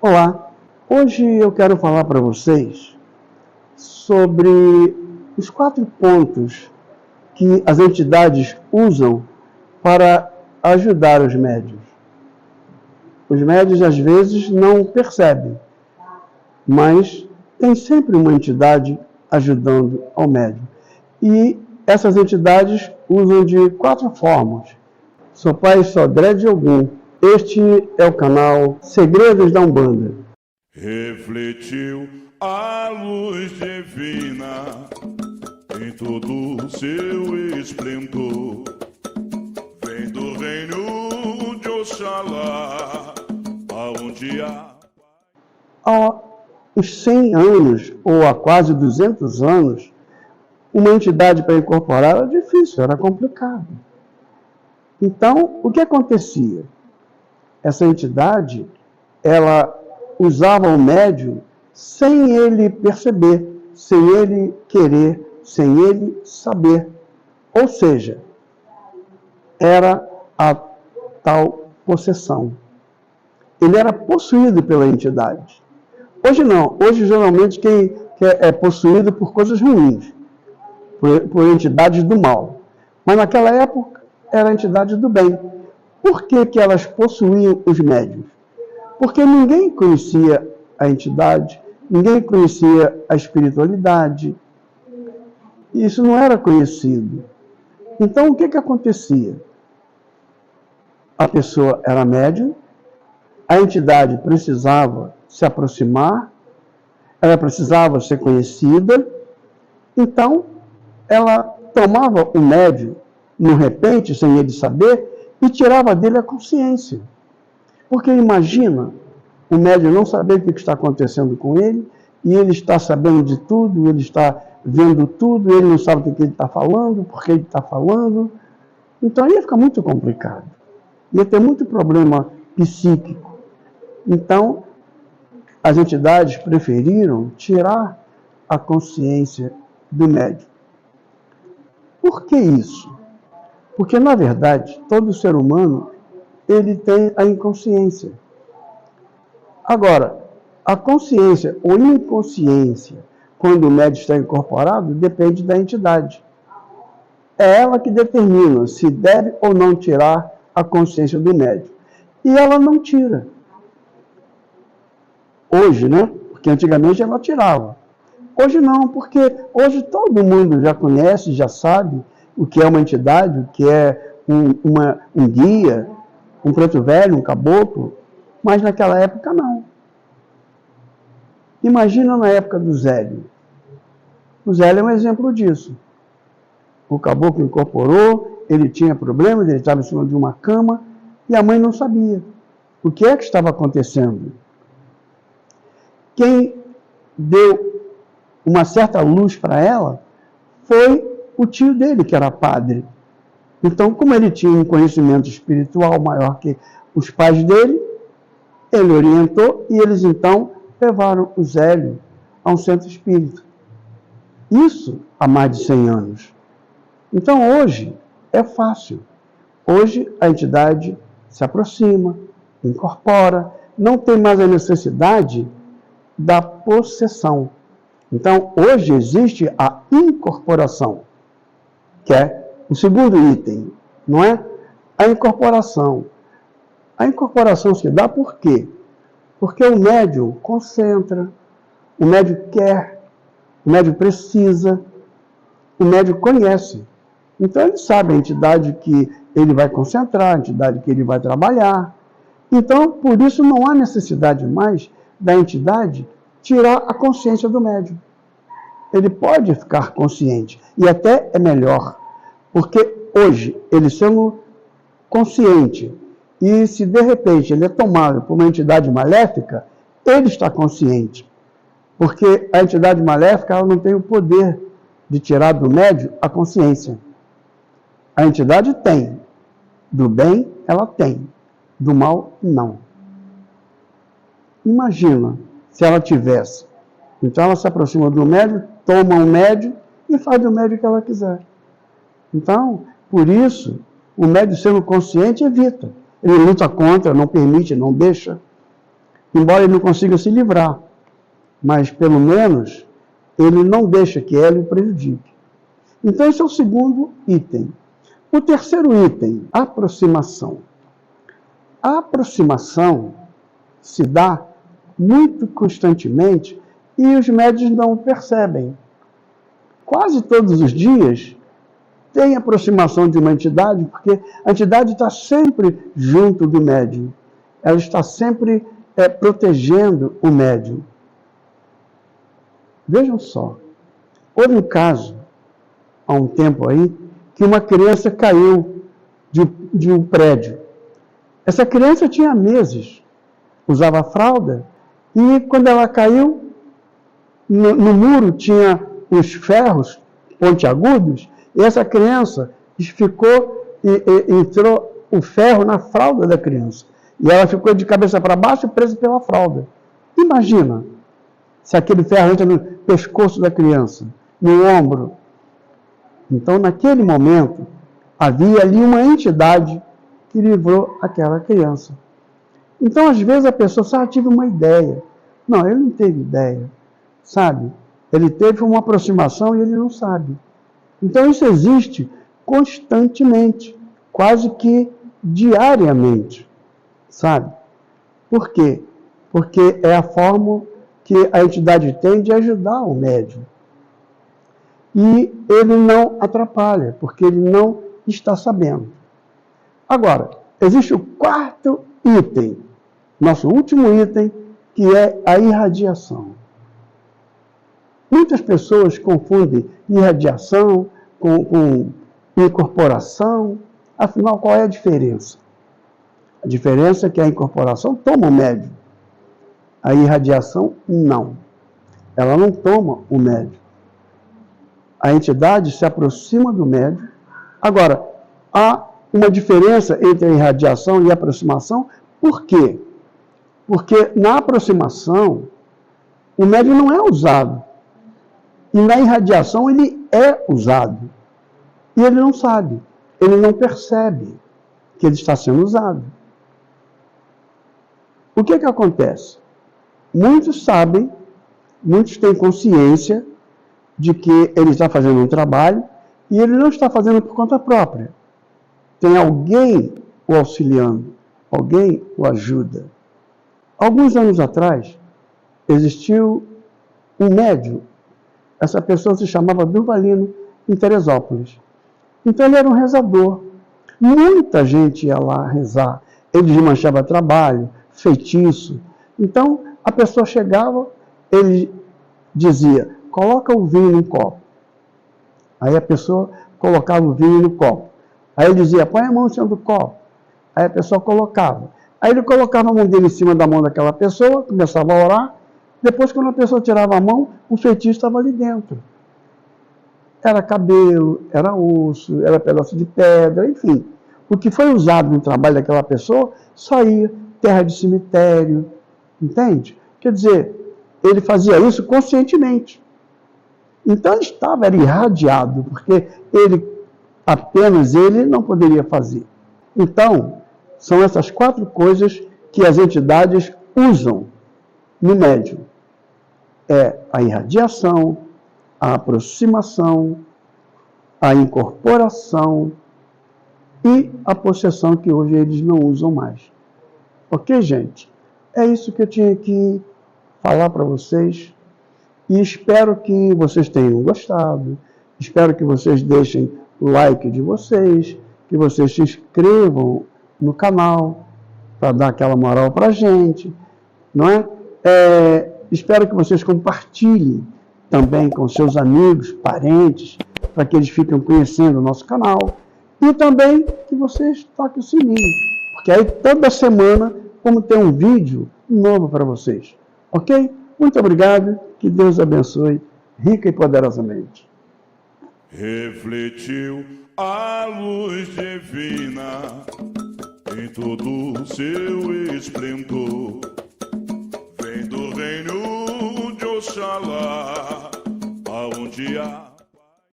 Olá, hoje eu quero falar para vocês sobre os 4 pontos que as entidades usam para ajudar os médiuns. Os médiuns às vezes não percebem, mas tem sempre uma entidade ajudando ao médium. E essas entidades usam de 4 formas. Sopai Sodré de Ogum. Este é o canal Segredos da Umbanda. Refletiu a luz divina em todo o seu esplendor. Vem do reino de Oxalá, aonde há... Há uns 100 anos, ou há quase 200 anos, uma entidade para incorporar era difícil, era complicado. Então, o que acontecia? Essa entidade, ela usava o médium sem ele perceber, sem ele querer, sem ele saber. Ou seja, era a tal possessão. Ele era possuído pela entidade. Hoje não. Hoje, geralmente, quem é possuído por coisas ruins, por entidades do mal. Mas naquela época, era a entidade do bem. Por que elas possuíam os médiuns? Porque ninguém conhecia a entidade, ninguém conhecia a espiritualidade. Isso não era conhecido. Então, o que acontecia? A pessoa era médium, a entidade precisava se aproximar, ela precisava ser conhecida, então ela tomava o médium, no repente, sem ele saber, e tirava dele a consciência. Porque imagina o médium não saber o que está acontecendo com ele, e ele está sabendo de tudo, ele está vendo tudo, ele não sabe o que ele está falando, por que ele está falando. Então ia ficar muito complicado. Ia ter muito problema psíquico. Então, as entidades preferiram tirar a consciência do médium. Por que isso? Porque, na verdade, todo ser humano ele tem a inconsciência. Agora, a consciência ou inconsciência, quando o médium está incorporado, depende da entidade. É ela que determina se deve ou não tirar a consciência do médium. E ela não tira. Hoje, né? Porque antigamente ela tirava. Hoje não, porque hoje todo mundo já conhece, já sabe o que é uma entidade, o que é um guia, um preto velho, um caboclo, mas naquela época não. Imagina na época do Zélio. O Zélio é um exemplo disso. O caboclo incorporou, ele tinha problemas, ele estava em cima de uma cama e a mãe não sabia o que é que estava acontecendo. Quem deu uma certa luz para ela foi o tio dele, que era padre. Então, como ele tinha um conhecimento espiritual maior que os pais dele, ele orientou e eles então levaram o Zélio a um centro espírita. Isso há mais de 100 anos. Então, hoje é fácil. Hoje a entidade se aproxima, incorpora, não tem mais a necessidade da possessão. Então, hoje existe a incorporação, que é o segundo item, não é? A incorporação. A incorporação se dá por quê? Porque o médium concentra, o médium quer, o médium precisa, o médium conhece. Então, ele sabe a entidade que ele vai concentrar, a entidade que ele vai trabalhar. Então, por isso, não há necessidade mais da entidade tirar a consciência do médium. Ele pode ficar consciente, e até é melhor, porque hoje, ele sendo consciente, e se de repente ele é tomado por uma entidade maléfica, ele está consciente. Porque a entidade maléfica ela não tem o poder de tirar do médium a consciência. A entidade tem. Do bem, ela tem. Do mal, não. Imagina se ela tivesse. Então ela se aproxima do médium, toma o médium e faz do médium o que ela quiser. Então, por isso, o médium sendo consciente evita. Ele luta contra, não permite, não deixa. embora ele não consiga se livrar, mas pelo menos ele não deixa que ela o prejudique. Então esse é o segundo item. O terceiro item, aproximação. A aproximação se dá muito constantemente e os médiuns não percebem. Quase todos os dias tem aproximação de uma entidade, porque a entidade está sempre junto do médium. Ela está sempre protegendo o médium. Vejam só, houve um caso, há um tempo aí, que uma criança caiu de um prédio. Essa criança tinha meses, usava fralda, e quando ela caiu, no muro tinha os ferros pontiagudos, e essa criança ficou e entrou o ferro na fralda da criança. E ela ficou de cabeça para baixo presa pela fralda. Imagina se aquele ferro entra no pescoço da criança, no ombro. Então, naquele momento, havia ali uma entidade que livrou aquela criança. Então, às vezes, a pessoa só tive uma ideia. Não, ele não teve ideia, sabe? Ele teve uma aproximação e ele não sabe. Então, isso existe constantemente, quase que diariamente, sabe? Por quê? Porque é a forma que a entidade tem de ajudar o médium. E ele não atrapalha, porque ele não está sabendo. Agora, existe o quarto item, nosso último item, que é a irradiação. Muitas pessoas confundem irradiação com incorporação. Afinal, qual é a diferença? A diferença é que a incorporação toma o médium. A irradiação, não. Ela não toma o médium. A entidade se aproxima do médium. Agora, há uma diferença entre a irradiação e a aproximação. Por quê? Porque na aproximação, o médium não é usado. E na irradiação ele é usado. E ele não sabe, ele não percebe que ele está sendo usado. O que acontece? Muitos sabem, muitos têm consciência de que ele está fazendo um trabalho e ele não está fazendo por conta própria. Tem alguém o auxiliando, alguém o ajuda. Alguns anos atrás, existiu um médium. Essa pessoa se chamava Durvalino, em Teresópolis. Então ele era um rezador. Muita gente ia lá rezar. Ele desmanchava trabalho, feitiço. Então a pessoa chegava, ele dizia, coloca o vinho num copo. Aí a pessoa colocava o vinho no copo. Aí ele dizia, põe a mão em cima do copo. Aí a pessoa colocava. Aí ele colocava a mão dele em cima da mão daquela pessoa, começava a orar. Depois, quando a pessoa tirava a mão, o feitiço estava ali dentro. Era cabelo, era osso, era pedaço de pedra, enfim. O que foi usado no trabalho daquela pessoa, saía terra de cemitério, entende? Quer dizer, ele fazia isso conscientemente. Então ele era irradiado, porque apenas ele não poderia fazer. Então, são essas 4 coisas que as entidades usam no médium. É a irradiação, a aproximação, a incorporação e a possessão, que hoje eles não usam mais. Ok, gente? É isso que eu tinha que falar para vocês e espero que vocês tenham gostado, espero que vocês deixem o like de vocês, que vocês se inscrevam no canal para dar aquela moral para a gente, não é? Espero que vocês compartilhem também com seus amigos, parentes, para que eles fiquem conhecendo o nosso canal. E também que vocês toquem o sininho, porque aí toda semana vamos ter um vídeo novo para vocês. Ok? Muito obrigado, que Deus abençoe rica e poderosamente. Refletiu a luz divina em todo o seu esplendor. Vem do reino de Oxalá, aonde há